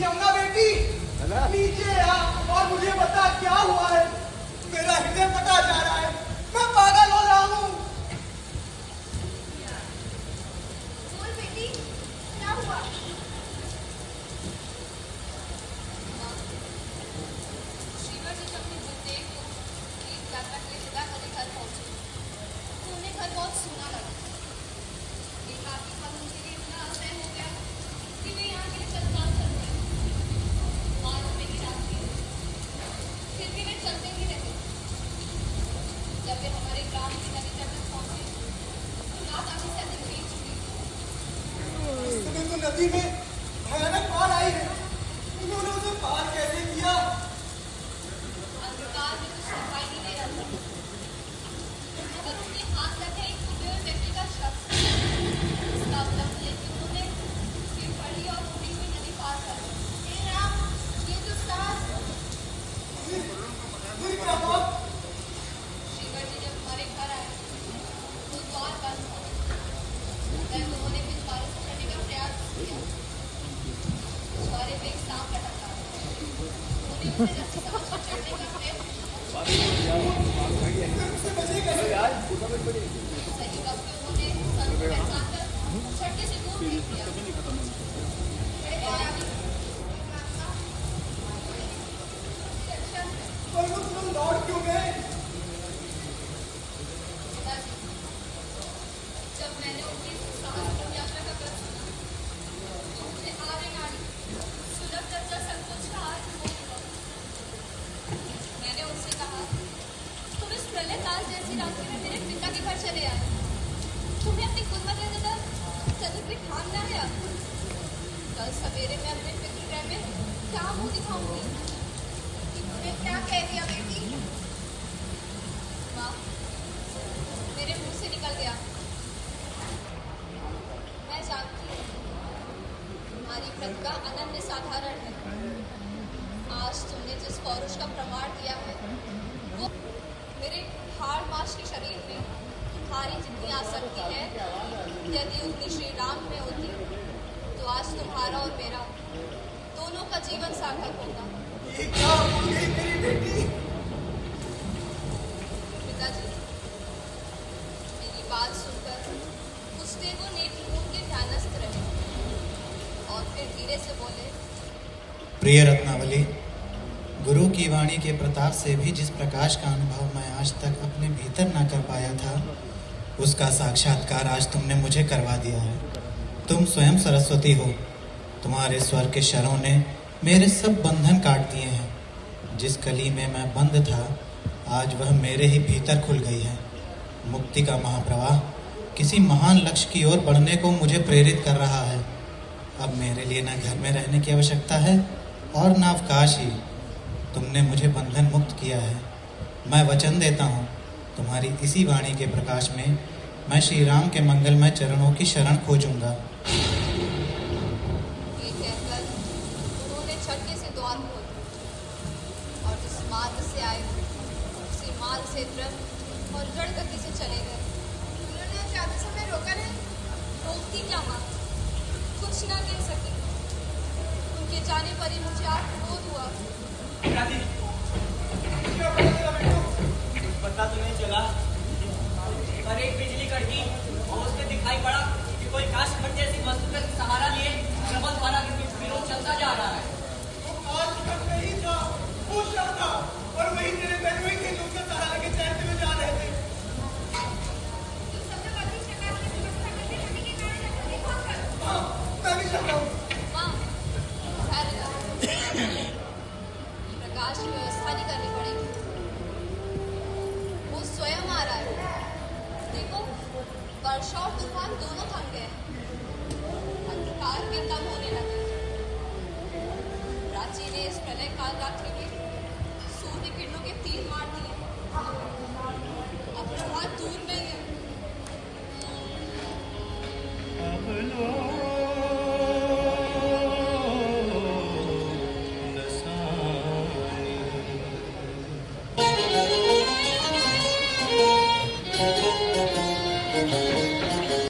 यमुना बेटी नीचे आ और मुझे बता क्या हुआ है। मेरा हृदय फटा जा रहा है, मैं पागल हो रहा हूँ। बोल बेटी क्या हुआ? श्रीवर जी जब अपने गुरुदेव को एक यात्रा के लिए विदा करने घर पहुंचे तो उन्हें घर बहुत सूना लगा। एक आदमी का उनके लिए इतना असहन हो गया कि वे यहाँ के लिए चलकाल कर गए। मार्ग में ही रात थी, फिर भी वे चलते ही रहे। जब वे हमारे ग्राम की नदी तट तक पहुंचे तो रात आधी से अधिक बीत चुकी थी। इस समय तो नदी में भयानक बाढ़ आई है, उन्होंने उसे पार कैसे किया? अंधकार में कुछ दिखाई नहीं दे रहा था, मगर उनके हाथ लगे एक बुजुर्ग व्यक्ति का शव। उसका अवलंबन लेके उन्होंने उसकी बड़ी और बूढ़ी हुई नदी पार कर ली। हे राम, ये तो साहस। फिर क्या हुआ? श्रीवर जी जब हमारे घर आए तो द्वार बंद था, मगर उन्होंने भी द्वारों से चढ़ने का प्रयास किया। द्वारे पे एक सांप लटक रहा था, उन्होंने उसे रस्सी समझकर चढ़ने का प्रयत्न किया। उससे बचे कैसे? सही वक्त पे उन्होंने सर को पहचान कर झटके से दूर फेंक दिया। बड़े दयालु दर्शन पर वो तुम लौट क्यों गए? पिताजी, जब मैंने उनकी साहसपूर्ण यात्रा का व्रत सुना तो मुझे आड़े-आड़े सुलभ दर्जा संकोच का अनुभव हुआ। मैंने उनसे कहा, तुम इस प्रलय काल जैसी रात्रि में मेरे पिता के घर चले आए। तुम्हें अपनी गुणवत्ता तदुपरि ठानना है। कल सवेरे मैं अपने पितृगृह में क्या मुंह दिखाऊंगी? तुमने क्या कह दिया बेटी? माँ, मेरे मुंह से निकल गया। मैं जानती हूँ तुम्हारी प्रतिभा अनन्य साधारण है। आज तुमने जिस पौरुष का प्रमाण दिया है वो मेरे हाड़ मांस के शरीर में तुम्हारी जितनी आसक्ति है यदि उतनी श्री राम में होती तो आज तुम्हारा और मेरा दोनों का जीवन सार्थक होगा। ये क्या हो गई मेरी बेटी? पिताजी, मेरी बात सुनकर कुछ देर वो नेत्र मूंद के ध्यानस्थ रहे और फिर धीरे से बोले, प्रिय रत्नावली, गुरु की वाणी के प्रताप से भी जिस प्रकाश का अनुभव मैं आज तक अपने भीतर ना कर पाया था, उसका साक्षात्कार आज तुमने मुझे करवा दिया है। तुम स्वयं सरस्वती हो। तुम्हारे स्वर के शरों ने मेरे सब बंधन काट दिए हैं। जिस कली में मैं बंद था, आज वह मेरे ही भीतर खुल गई है। मुक्ति का महाप्रवाह किसी महान लक्ष्य की ओर बढ़ने को मुझे प्रेरित कर रहा है। अब मेरे लिए न घर में रहने की आवश्यकता है और न अवकाश ही। तुमने मुझे बंधन मुक्त किया है। मैं वचन देता हूँ, तुम्हारी इसी वाणी के प्रकाश में मैं श्री राम के मंगलमय चरणों की शरण खोजूंगा। ये कहकर उन्होंने झटके से द्वार खोल दिया और जिस मार्ग से आए उसी मार्ग से द्रुत और जड़ गति से चले गए। उन्होंने ज्यादा समय रोका नहीं। रोकती क्या माँ, कुछ ना कह सकी। उनके जाने पर ही मुझे आप क्रोध हुआ। दादी, क्या पता बेटू? पता तो नहीं चला, पर एक बिजली कड़की और उसमें दिखाई पड़ा कि कोई काष्ठ जैसी वस्तु का सहारा लिए प्रबल द्वारा के बीच विरोध चलता जा रहा है। वो काश तक नहीं था, वो शव था और वही तेरे बहनों ही थे जो उसका सहारा लेके तैरते हुए जा रहे थे। हाँ, मैं भी चल रहा हूँ। माँ, धैर्य रखो। प्रकाश की व्यवस्था नहीं करनी पड़ेगी। वो स्वयं आ रहा है। देखो, वर्षा और तूफान दोनों थम गए। अंधकार भी कम होने लगे। प्राची ने इस प्रलय काल रात्रि में